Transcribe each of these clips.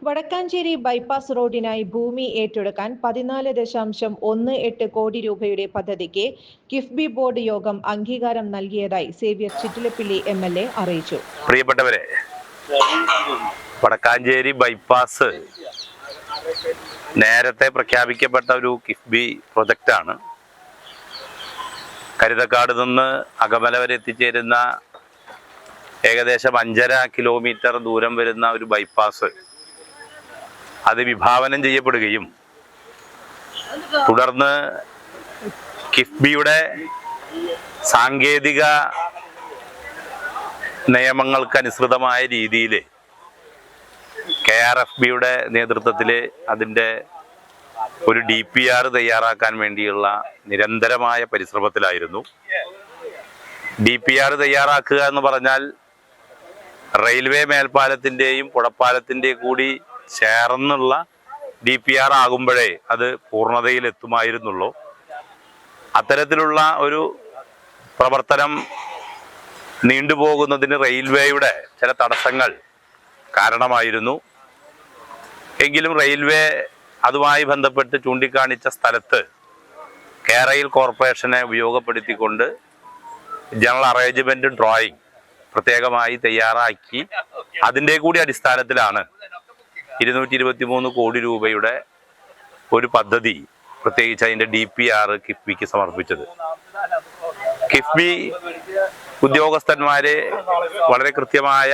Vadakkanchery bypass റോഡിനായി ഭൂമി ഏറ്റെടുക്കാൻ 14.18 കോടി രൂപയുടെ പദ്ധതിക്ക് കിഫ്ബി ബോർഡ് യോഗം അംഗീകാരം നൽകിയതായി സേവ്യർ ചിറ്റിലപ്പിള്ളി MLA അറിയിച്ചു. പ്രിയപ്പെട്ടവരെ, വടക്കാഞ്ചേരി ബൈപ്പാസ് നേരത്തെ പ്രഖ്യാപിക്കപ്പെട്ട ഒരു കിഫ്ബി പ്രൊജക്റ്റാണ്. കരുതക്കാട് നിന്ന് അകമല വരെ എത്തിച്ചേരുന്ന ഏകദേശം 5.5 കിലോമീറ്റർ ദൂരം വരുന്ന ഒരു ബൈപ്പാസ് അത് വിഭാവനം ചെയ്യപ്പെടുകയും തുടർന്ന് കിഫ്ബിയുടെ സാങ്കേതിക നിയമങ്ങൾക്കനുസൃതമായ രീതിയിൽ KRFBയുടെ നേതൃത്വത്തിൽ അതിൻ്റെ ഒരു DPR തയ്യാറാക്കാൻ വേണ്ടിയുള്ള നിരന്തരമായ പരിശ്രമത്തിലായിരുന്നു. DPR തയ്യാറാക്കുക എന്ന് പറഞ്ഞാൽ റെയിൽവേ മേൽപ്പാലത്തിൻ്റെയും പുഴപ്പാലത്തിൻ്റെയും കൂടി ചേർന്നുള്ള DPR ആകുമ്പോഴേ അത് പൂർണ്ണതയിലെത്തുമായിരുന്നുള്ളൂ. അത്തരത്തിലുള്ള ഒരു പ്രവർത്തനം നീണ്ടുപോകുന്നതിന് റെയിൽവേയുടെ ചില തടസ്സങ്ങൾ കാരണമായിരുന്നു. എങ്കിലും റെയിൽവേ അതുമായി ബന്ധപ്പെട്ട് ചൂണ്ടിക്കാണിച്ച സ്ഥലത്ത് കേരയിൽ കോർപ്പറേഷനെ ഉപയോഗപ്പെടുത്തിക്കൊണ്ട് ജനറൽ അറേഞ്ച്മെന്റ് ഡ്രോയിങ് പ്രത്യേകമായി തയ്യാറാക്കി അതിൻ്റെ കൂടി അടിസ്ഥാനത്തിലാണ് 223 കോടി രൂപയുടെ ഒരു പദ്ധതി, പ്രത്യേകിച്ച് അതിൻ്റെ DPR കിഫ്ബിക്ക് സമർപ്പിച്ചത്. കിഫ്ബി ഉദ്യോഗസ്ഥന്മാരെ വളരെ കൃത്യമായ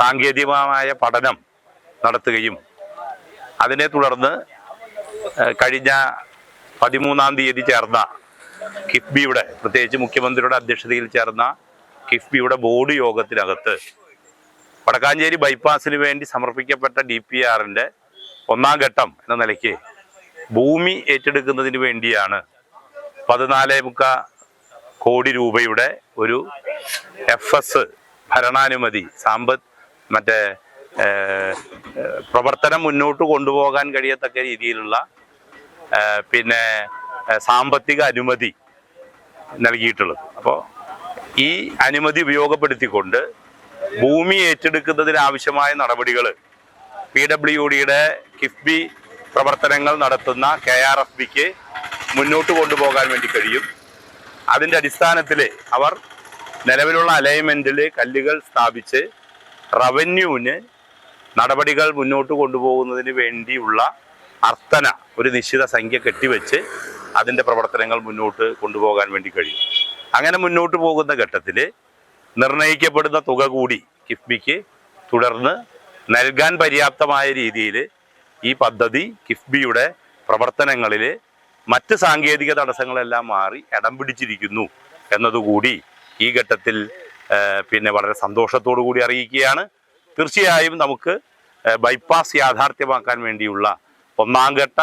സാങ്കേതികമായ പഠനം നടത്തുകയും അതിനെ തുടർന്ന് കഴിഞ്ഞ 13-ാം തീയതി ചേർന്ന കിഫ്ബിയുടെ, പ്രത്യേകിച്ച് മുഖ്യമന്ത്രിയുടെ അധ്യക്ഷതയിൽ ചേർന്ന കിഫ്ബിയുടെ ബോർഡ് യോഗത്തിനകത്ത് വടക്കാഞ്ചേരി ബൈപ്പാസിന് വേണ്ടി സമർപ്പിക്കപ്പെട്ട DPRന്റെ 1-ാം ഘട്ടം എന്ന നിലയ്ക്ക് ഭൂമി ഏറ്റെടുക്കുന്നതിന് വേണ്ടിയാണ് 14.25 കോടി രൂപയുടെ ഒരു FS ഭരണാനുമതി പ്രവർത്തനം മുന്നോട്ട് കൊണ്ടുപോകാൻ കഴിയത്തക്ക രീതിയിലുള്ള സാമ്പത്തിക അനുമതി നൽകിയിട്ടുള്ളത്. അപ്പോൾ ഈ അനുമതി ഉപയോഗപ്പെടുത്തിക്കൊണ്ട് ഭൂമി ഏറ്റെടുക്കുന്നതിനാവശ്യമായ നടപടികൾ PWDയുടെ കിഫ്ബി പ്രവർത്തനങ്ങൾ നടത്തുന്ന KRFBക്ക് മുന്നോട്ട് കൊണ്ടുപോകാൻ വേണ്ടി കഴിയും. അതിൻ്റെ അടിസ്ഥാനത്തിൽ അവർ നിലവിലുള്ള അലൈൻമെൻറ്റിൽ കല്ലുകൾ സ്ഥാപിച്ച് റവന്യൂവിന് നടപടികൾ മുന്നോട്ട് കൊണ്ടുപോകുന്നതിന് വേണ്ടിയുള്ള അർത്ഥന ഒരു നിശ്ചിത സംഖ്യ കെട്ടിവെച്ച് അതിൻ്റെ പ്രവർത്തനങ്ങൾ മുന്നോട്ട് കൊണ്ടുപോകാൻ വേണ്ടി കഴിയും. അങ്ങനെ മുന്നോട്ട് പോകുന്ന ഘട്ടത്തിൽ നിർണയിക്കപ്പെടുന്ന തുക കൂടി കിഫ്ബിക്ക് തുടർന്ന് നൽകാൻ പര്യാപ്തമായ രീതിയിൽ ഈ പദ്ധതി കിഫ്ബിയുടെ പ്രവർത്തനങ്ങളിൽ മറ്റ് സാങ്കേതിക തടസ്സങ്ങളെല്ലാം മാറി ഇടം പിടിച്ചിരിക്കുന്നു എന്നതുകൂടി ഈ ഘട്ടത്തിൽ വളരെ സന്തോഷത്തോടു കൂടി അറിയിക്കുകയാണ്. തീർച്ചയായും നമുക്ക് ബൈപ്പാസ് യാഥാർത്ഥ്യമാക്കാൻ വേണ്ടിയുള്ള 1-ാം ഘട്ട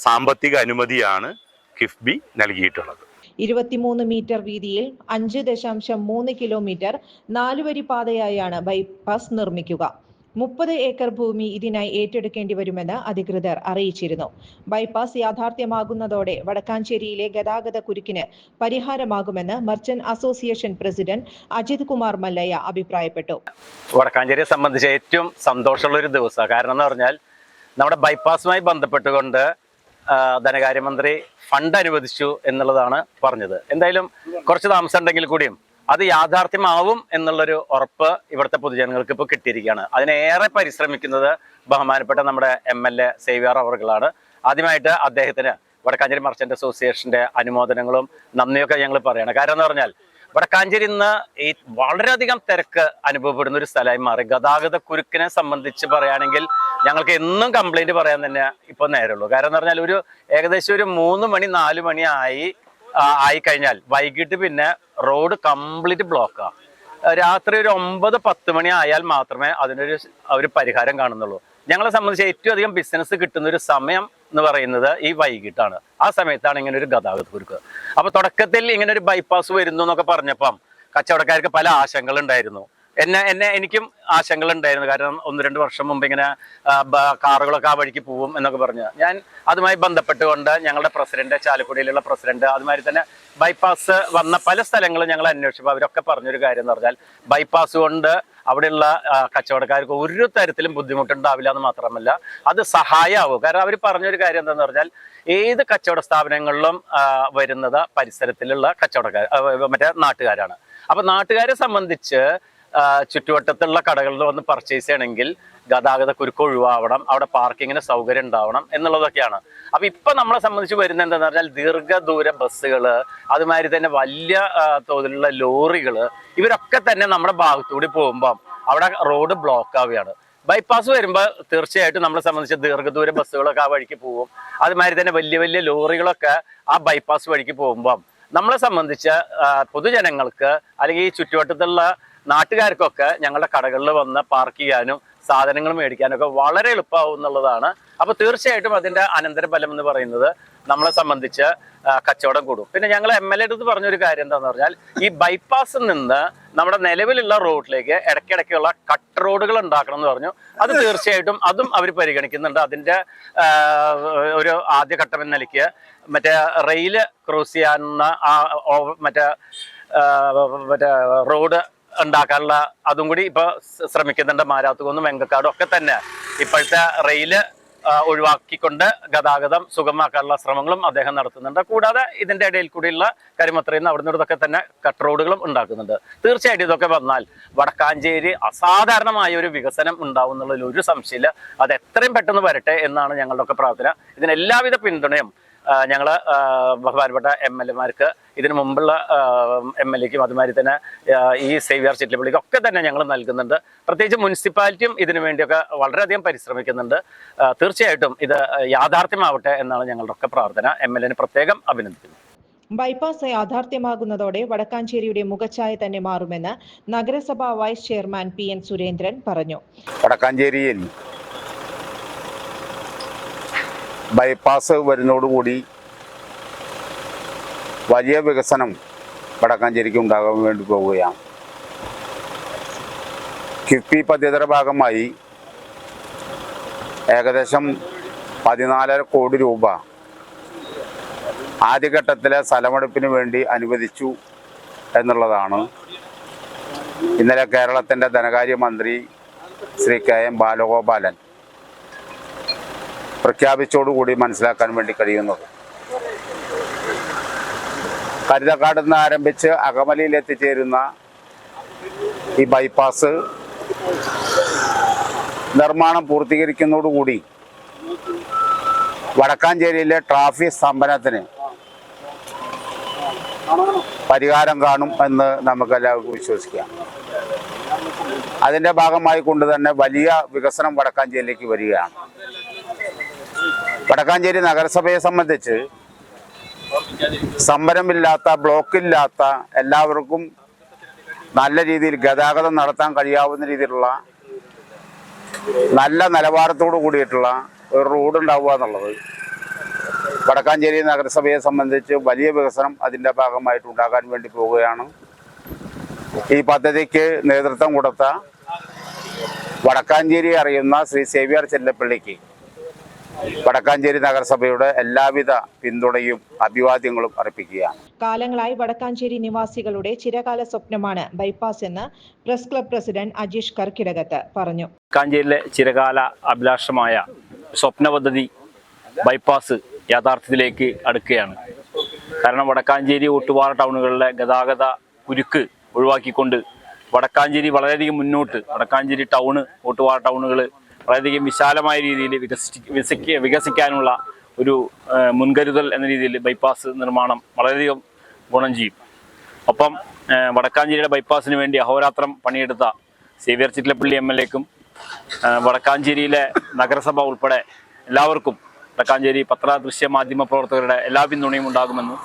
സാമ്പത്തിക അനുമതിയാണ് കിഫ്ബി നൽകിയിട്ടുള്ളത്. 23 മീറ്റർ വീതിയിൽ 5.3 കിലോമീറ്റർ 4 വരി പാതയായാണ് ബൈപ്പാസ് നിർമ്മിക്കുക. 30 ഏക്കർ ഭൂമി ഇതിനായി ഏറ്റെടുക്കേണ്ടി വരുമെന്ന് അധികൃതർ അറിയിച്ചിരുന്നു. ബൈപ്പാസ് യാഥാർത്ഥ്യമാകുന്നതോടെ വടക്കാഞ്ചേരിയിലെ ഗതാഗത കുരുക്കിന് പരിഹാരമാകുമെന്ന് merchant association president Ajith Kumar Mallayya അഭിപ്രായപ്പെട്ടു. വടക്കാഞ്ചേരിയെ സംബന്ധിച്ച് ഏറ്റവും സന്തോഷമുള്ള ഒരു ദിവസമാണ്. കാരണം എന്ന് പറഞ്ഞാൽ നമ്മുടെ ബൈപ്പാസുമായി ബന്ധപ്പെട്ടുകൊണ്ട് ധനകാര്യമന്ത്രി ഫണ്ട് അനുവദിച്ചു എന്നുള്ളതാണ് പറഞ്ഞത്. എന്തായാലും കുറച്ച് താമസം ഉണ്ടെങ്കിൽ കൂടിയും അത് യാഥാർത്ഥ്യമാവും എന്നുള്ളൊരു ഉറപ്പ് ഇവിടുത്തെ പൊതുജനങ്ങൾക്ക് ഇപ്പോൾ കിട്ടിയിരിക്കുകയാണ്. അതിനേറെ പരിശ്രമിക്കുന്നത് ബഹുമാനപ്പെട്ട നമ്മുടെ MLA സേവ്യർ അവർകളാണ്. ആദ്യമായിട്ട് അദ്ദേഹത്തിന് വടക്കാഞ്ചേരി മർച്ചന്റ് അസോസിയേഷന്റെ അനുമോദനങ്ങളും നന്ദിയൊക്കെ ഞങ്ങൾ പറയണം. കാരണം എന്ന് പറഞ്ഞാൽ വടക്കാഞ്ചേരി ഇന്ന് ഈ വളരെയധികം തിരക്ക് അനുഭവപ്പെടുന്ന ഒരു സ്ഥലമായി മാറി. ഗതാഗത കുരുക്കിനെ സംബന്ധിച്ച് പറയുകയാണെങ്കിൽ ഞങ്ങൾക്ക് എന്നും കംപ്ലൈന്റ് പറയാൻ തന്നെ ഇപ്പൊ നേരമുള്ളൂ. കാരണം എന്ന് പറഞ്ഞാൽ ഏകദേശം ഒരു 3 മണി 4 മണി ആയിക്കഴിഞ്ഞാൽ വൈകിട്ട് പിന്നെ റോഡ് കംപ്ലീറ്റ് ബ്ലോക്കാണ്. രാത്രി ഒരു 9-10 മണി ആയാൽ മാത്രമേ അതിനൊരു പരിഹാരം കാണുന്നുള്ളൂ. ഞങ്ങളെ സംബന്ധിച്ച് ഏറ്റവും അധികം ബിസിനസ് കിട്ടുന്ന ഒരു സമയം എന്ന് പറയുന്നത് ഈ വൈകിട്ടാണ്. ആ സമയത്താണ് ഇങ്ങനെ ഒരു ഗതാഗത കുരുക്ക്. അപ്പൊ തുടക്കത്തിൽ ഇങ്ങനെ ഒരു ബൈപ്പാസ് വരുന്നു എന്നൊക്കെ പറഞ്ഞപ്പം കച്ചവടക്കാർക്ക് പല ആശങ്കകളുണ്ടായിരുന്നു. എനിക്കും ആശങ്കകളുണ്ടായിരുന്നു. കാരണം 1-2 വർഷം മുമ്പ് ഇങ്ങനെ കാറുകളൊക്കെ ആ വഴിക്ക് പോവും എന്നൊക്കെ പറഞ്ഞ് ഞാൻ അതുമായി ബന്ധപ്പെട്ടുകൊണ്ട് ഞങ്ങളുടെ പ്രസിഡന്റ്, ചാലക്കുടിയിലുള്ള പ്രസിഡന്റ്, അതുമാതിരി തന്നെ ബൈപ്പാസ് വന്ന പല സ്ഥലങ്ങളും ഞങ്ങൾ അന്വേഷിച്ചപ്പോൾ അവരൊക്കെ പറഞ്ഞൊരു കാര്യം എന്ന് പറഞ്ഞാൽ ബൈപ്പാസ് കൊണ്ട് അവിടെയുള്ള കച്ചവടക്കാർക്ക് ഒരു തരത്തിലും ബുദ്ധിമുട്ടുണ്ടാവില്ല എന്ന് മാത്രമല്ല അത് സഹായമാവും. കാരണം അവർ പറഞ്ഞൊരു കാര്യം എന്താണെന്ന് പറഞ്ഞാൽ ഏത് കച്ചവട സ്ഥാപനങ്ങളിലും വരുന്നത് പരിസരത്തിലുള്ള കച്ചവടക്കാർ മറ്റേ നാട്ടുകാരാണ്. അപ്പൊ നാട്ടുകാരെ സംബന്ധിച്ച് ചുറ്റുവട്ടത്തുള്ള കടകളിൽ വന്ന് പർച്ചേസ് ചെയ്യണമെങ്കിൽ ഗതാഗത കുരുക്ക് ഒഴിവാവണം, അവിടെ പാർക്കിങ്ങിന് സൗകര്യം ഉണ്ടാവണം എന്നുള്ളതൊക്കെയാണ്. അപ്പൊ ഇപ്പൊ നമ്മളെ സംബന്ധിച്ച് വരുന്നത് എന്താണെന്ന് പറഞ്ഞാൽ ദീർഘദൂര ബസ്സുകള്, അതുമാതിരി തന്നെ വലിയ തോതിലുള്ള ലോറികള്, ഇവരൊക്കെ തന്നെ നമ്മുടെ ഭാഗത്തുകൂടി പോകുമ്പം അവിടെ റോഡ് ബ്ലോക്ക് ആവുകയാണ്. ബൈപ്പാസ് വരുമ്പോൾ തീർച്ചയായിട്ടും നമ്മളെ സംബന്ധിച്ച് ദീർഘദൂര ബസ്സുകളൊക്കെ ആ വഴിക്ക് പോകും. അതുമാതിരി തന്നെ വലിയ വലിയ ലോറികളൊക്കെ ആ ബൈപ്പാസ് വഴിക്ക് പോകുമ്പം നമ്മളെ സംബന്ധിച്ച് പൊതുജനങ്ങൾക്ക് അല്ലെങ്കിൽ ഈ ചുറ്റുവട്ടത്തുള്ള നാട്ടുകാർക്കൊക്കെ ഞങ്ങളുടെ കടകളിൽ വന്ന് പാർക്ക് ചെയ്യാനും സാധനങ്ങൾ മേടിക്കാനൊക്കെ വളരെ എളുപ്പമാവും എന്നുള്ളതാണ്. അപ്പൊ തീർച്ചയായിട്ടും അതിന്റെ അനന്തരഫലം എന്ന് പറയുന്നത് നമ്മളെ സംബന്ധിച്ച് കച്ചവടം കൂടും. പിന്നെ ഞങ്ങൾ MLA അടുത്ത് പറഞ്ഞൊരു കാര്യം എന്താന്ന് പറഞ്ഞാൽ ഈ ബൈപ്പാസിൽ നിന്ന് നമ്മുടെ നിലവിലുള്ള റോഡിലേക്ക് ഇടയ്ക്കിടയ്ക്കുള്ള കട്ട് റോഡുകൾ ഉണ്ടാക്കണം എന്ന് പറഞ്ഞു. അത് തീർച്ചയായിട്ടും അതും അവർ പരിഗണിക്കുന്നുണ്ട്. അതിന്റെ ഒരു ആദ്യഘട്ടം എന്ന നിലയ്ക്ക് മറ്റേ റെയില് ക്രോസ് ചെയ്യാവുന്ന മറ്റേ റോഡ് ഉണ്ടാക്കാനുള്ള അതും കൂടി ഇപ്പൊ ശ്രമിക്കുന്നുണ്ട്. മാരാത്തുകുന്നും വെങ്കക്കാടും ഒക്കെ തന്നെ ഇപ്പോഴത്തെ റെയില് ഒഴിവാക്കിക്കൊണ്ട് ഗതാഗതം സുഗമമാക്കാനുള്ള ശ്രമങ്ങളും അദ്ദേഹം നടത്തുന്നുണ്ട്. കൂടാതെ ഇതിന്റെ ഇടയിൽ കൂടിയുള്ള കരിമത്രയിൽ നിന്ന് അവിടെ നിന്നൊക്കെ തന്നെ കട്ട് റോഡുകളും ഉണ്ടാക്കുന്നുണ്ട്. തീർച്ചയായിട്ടും ഇതൊക്കെ വന്നാൽ വടക്കാഞ്ചേരി അസാധാരണമായ ഒരു വികസനം ഉണ്ടാവും എന്നുള്ളതിൽ ഒരു സംശയമില്ല. അത് എത്രയും പെട്ടെന്ന് വരട്ടെ എന്നാണ് ഞങ്ങളുടെയൊക്കെ പ്രാർത്ഥന. ഇതിന് എല്ലാവിധ പിന്തുണയും ഞങ്ങള് ബഹുമാനപ്പെട്ട MLA-മാർക്ക്, ഇതിനു മുമ്പുള്ള MLA-ക്കും അതുമാതിരി തന്നെ ഈ സേവ്യർ ചിറ്റലപ്പള്ളിക്കും ഒക്കെ തന്നെ ഞങ്ങൾ നൽകുന്നുണ്ട്. പ്രത്യേകിച്ച് മുനിസിപ്പാലിറ്റിയും ഇതിനു വേണ്ടിയൊക്കെ വളരെയധികം പരിശ്രമിക്കുന്നുണ്ട്. തീർച്ചയായിട്ടും ഇത് യാഥാർത്ഥ്യമാവട്ടെ എന്നാണ് ഞങ്ങളുടെ ഒക്കെ പ്രാർത്ഥന. MLA-നെ പ്രത്യേകം അഭിനന്ദിക്കുന്നു. ബൈപ്പാസ് യാഥാർത്ഥ്യമാകുന്നതോടെ വടക്കാഞ്ചേരിയുടെ മുഖച്ഛായ തന്നെ മാറുമെന്ന് നഗരസഭാ വൈസ് ചെയർമാൻ PN സുരേന്ദ്രൻ പറഞ്ഞു. വടക്കാഞ്ചേരിയിൽ ബൈപ്പാസ് വരുന്നതോടുകൂടി വലിയ വികസനം വടക്കാഞ്ചേരിക്ക് ഉണ്ടാകാൻ വേണ്ടി പോവുകയാണ്. കിഫ്ബി പദ്ധതിയുടെ ഭാഗമായി ഏകദേശം 14.5 കോടി രൂപ ആദ്യഘട്ടത്തിലെ സ്ഥലമെടുപ്പിന് വേണ്ടി അനുവദിച്ചു എന്നുള്ളതാണ് ഇന്നലെ കേരളത്തിൻ്റെ ധനകാര്യമന്ത്രി ശ്രീ KM ബാലഗോപാലൻ പ്രഖ്യാപിച്ചോടുകൂടി മനസ്സിലാക്കാൻ വേണ്ടി കഴിയുന്നത്. കരുതക്കാട് നിന്ന് ആരംഭിച്ച് അകമലയിൽ എത്തിച്ചേരുന്ന ഈ ബൈപ്പാസ് നിർമ്മാണം പൂർത്തീകരിക്കുന്നതോടുകൂടി വടക്കാഞ്ചേരിയിലെ ട്രാഫിക് സ്തംഭനത്തിന് പരിഹാരം കാണും എന്ന് നമുക്കെല്ലാവർക്കും വിശ്വസിക്കാം. അതിൻ്റെ ഭാഗമായി കൊണ്ട് തന്നെ വലിയ വികസനം വടക്കാഞ്ചേരിയിലേക്ക് വരികയാണ്. വടക്കാഞ്ചേരി നഗരസഭയെ സംബന്ധിച്ച് സമരമില്ലാത്ത, ബ്ലോക്കില്ലാത്ത, എല്ലാവർക്കും നല്ല രീതിയിൽ ഗതാഗതം നടത്താൻ കഴിയാവുന്ന രീതിയിലുള്ള നല്ല നിലവാരത്തോടു കൂടിയിട്ടുള്ള ഒരു റോഡ് ഉണ്ടാവുക എന്നുള്ളത് വടക്കാഞ്ചേരി നഗരസഭയെ സംബന്ധിച്ച് വലിയ വികസനം അതിൻ്റെ ഭാഗമായിട്ട് ഉണ്ടാകാൻ വേണ്ടി പോവുകയാണ്. ഈ പദ്ധതിക്ക് നേതൃത്വം കൊടുത്ത വടക്കാഞ്ചേരി അറിയുന്ന ശ്രീ സേവ്യർ ചിറ്റലപ്പള്ളിക്ക് വടക്കാഞ്ചേരി നഗരസഭയുടെ എല്ലാവിധ പിന്തുണയും അഭിവാദ്യങ്ങളും അർപ്പിക്കുകയാണ്. കാലങ്ങളായി വടക്കാഞ്ചേരി നിവാസികളുടെ ചിരകാല സ്വപ്നമാണ് ബൈപ്പാസ് എന്ന് പ്രസ് ക്ലബ് പ്രസിഡന്റ് അജീഷ് കർക്കിടകത്ത് പറഞ്ഞു. വടക്കാഞ്ചേരിയിലെ ചിരകാല അഭിലാഷമായ സ്വപ്ന പദ്ധതി ബൈപ്പാസ് യാഥാർത്ഥ്യത്തിലേക്ക് അടുക്കുകയാണ്. കാരണം വടക്കാഞ്ചേരി ഓട്ടുപാറ ടൗണുകളിലെ ഗതാഗത കുരുക്ക് ഒഴിവാക്കിക്കൊണ്ട് വടക്കാഞ്ചേരി വളരെയധികം മുന്നോട്ട്, വടക്കാഞ്ചേരി ടൗണ്, ഓട്ടുപാറ ടൗണുകൾ വളരെയധികം വിശാലമായ രീതിയിൽ വികസിക്കാനുള്ള ഒരു മുൻകരുതൽ എന്ന രീതിയിൽ ബൈപ്പാസ് നിർമ്മാണം വളരെയധികം ഗുണം ചെയ്യും. ഒപ്പം വടക്കാഞ്ചേരിയുടെ ബൈപ്പാസിന് വേണ്ടി അഹോരാത്രം പണിയെടുത്ത സേവ്യർ ചിറ്റലപ്പള്ളി MLA-ക്കും വടക്കാഞ്ചേരിയിലെ നഗരസഭ ഉൾപ്പെടെ എല്ലാവർക്കും വടക്കാഞ്ചേരി പത്ര-ദൃശ്യ മാധ്യമ പ്രവർത്തകരുടെ എല്ലാ പിന്തുണയും ഉണ്ടാകുമെന്ന്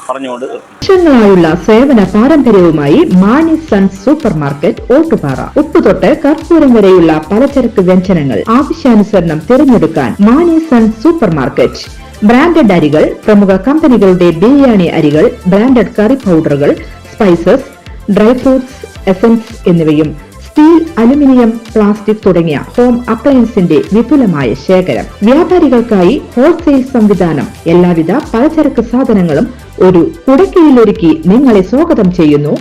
പറഞ്ഞുകൊണ്ട് വർഷങ്ങളായുള്ള സേവന പാരമ്പര്യവുമായി Mani sons super market Ottupara. ഉപ്പുതൊട്ട് കർപ്പൂരം വരെയുള്ള പലചരക്ക് വ്യഞ്ജനങ്ങൾ ആവശ്യാനുസരണം തിരഞ്ഞെടുക്കാൻ Mani sons super market. Branded അരികൾ, പ്രമുഖ കമ്പനികളുടെ ബിരിയാണി അരികൾ, ബ്രാൻഡഡ് കറി പൗഡറുകൾ, സ്പൈസസ്, ഡ്രൈ ഫ്രൂട്ട്സ്, എസൻസ് എന്നിവയും സ്റ്റീൽ, അലുമിനിയം, പ്ലാസ്റ്റിക് തുടങ്ങിയ ഹോം അപ്ലയൻസിന്റെ വിപുലമായ ശേഖരം. വ്യാപാരികൾക്കായി ഹോൾസെയിൽ സംവിധാനം. എല്ലാവിധ പലചരക്ക് സാധനങ്ങളും ഒരു കുടക്കീഴിലൊരുക്കി നിങ്ങളെ സ്വാഗതം ചെയ്യുന്നു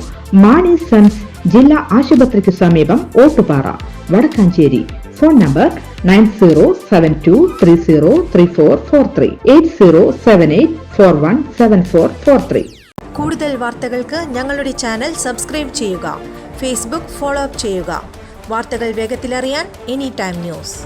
മാണി സൺസ് ജില്ലാ ആശുപത്രിക്ക് സമീപം ഓട്ടുപാറ, വടക്കാഞ്ചേരി. Phone number 9072303443 8078417443. കൂടുതൽ വാർത്തകൾക്ക് ഞങ്ങളുടെ ചാനൽ സബ്സ്ക്രൈബ് ചെയ്യുക. ഫേസ്ബുക്ക് ഫോളോ അപ്പ് ചെയ്യുക. വാർത്തകൾ വേഗത്തിലറിയാൻ എനി ടൈം ന്യൂസ്.